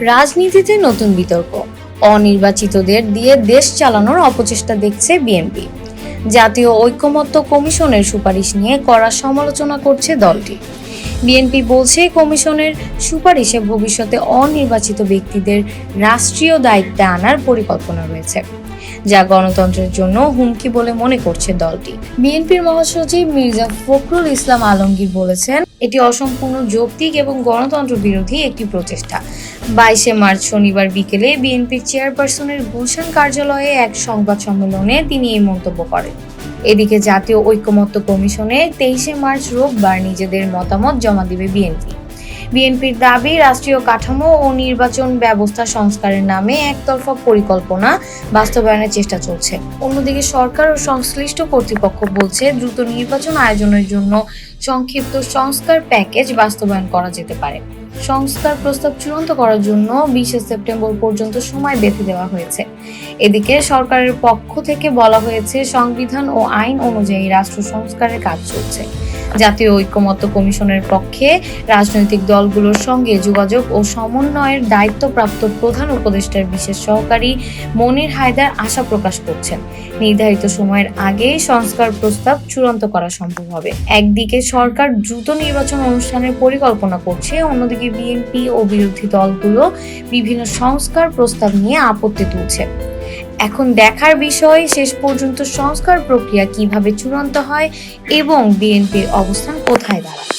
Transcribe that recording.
রাজনীতিতে নতুন বিতর্ক, অনির্বাচিতদের দিয়ে দেশ চালানোর অপচেষ্টা দেখছে বিএনপি। জাতীয় ঐকমত্য কমিশনের সুপারিশ নিয়ে কড়া সমালোচনা করছে দলটি। বিএনপি বলছে, কমিশনের সুপারিশে ভবিষ্যতে অনির্বাচিত ব্যক্তিদের রাষ্ট্রীয় দায়িত্বে আনার পরিকল্পনা রয়েছে, যা গণতন্ত্রের জন্য হুমকি বলে মনে করছে দলটি। বিএনপির মহাসচিব মির্জা ফখরুল ইসলাম আলমগীর বলেছেন, এটি অসম্পূর্ণ যৌক্তিক এবং গণতন্ত্র বিরোধী একটি প্রচেষ্টা। 22 মার্চ শনিবার বিকেলে বিএনপির চেয়ারপারসনের গুলশান কার্যালয়ে এক সংবাদ সম্মেলনে তিনি এই মন্তব্য করেন। এদিকে জাতীয় ঐকমত্য কমিশনে 23 মার্চ রোববার নিজেদের মতামত জমা দিবে বিএনপি। বিএনপির দাবি, রাষ্ট্রীয় কাঠামো ও নির্বাচন ব্যবস্থা সংস্কারের নামে একতরফা পরিকল্পনা বাস্তবায়নের চেষ্টা চলছে। অন্যদিকে সরকার ও সংশ্লিষ্ট কর্তৃপক্ষ বলছে, দ্রুত নির্বাচন আয়োজনের জন্য সংক্ষিপ্ত সংস্কার প্যাকেজ বাস্তবায়ন করা যেতে পারে। সংস্কার প্রস্তাব চূড়ান্ত করার জন্য 20 সেপ্টেম্বর পর্যন্ত সময় বেঁধে দেওয়া হয়েছে। এদিকে সরকারের পক্ষ থেকে বলা হয়েছে, সংবিধান ও আইন অনুযায়ী রাষ্ট্র সংস্কারের কাজ চলছে। জাতীয় ঐকমত্য কমিশনের পক্ষে রাজনৈতিক দলগুলোর সঙ্গে যোগাযোগ ও সমন্বয়ের দায়িত্বপ্রাপ্ত প্রধান উপদেষ্টার বিশেষ সহকারী মনির হায়দার আশা প্রকাশ করছেন, নির্ধারিত সময়ের আগেই সংস্কার প্রস্তাব চূড়ান্ত করা সম্ভব হবে। একদিকে সরকার দ্রুত নির্বাচন অনুষ্ঠানের পরিকল্পনা করছে, অন্যদিকে বিএনপি ও বিরোধী দলগুলো বিভিন্ন সংস্কার প্রস্তাব নিয়ে আপত্তি তুলছে। এখন দেখার বিষয়, শেষ পর্যন্ত সংস্কার প্রক্রিয়া কিভাবে চূড়ান্ত হয় এবং বিএনপির অবস্থান কোথায় দাঁড়ায়।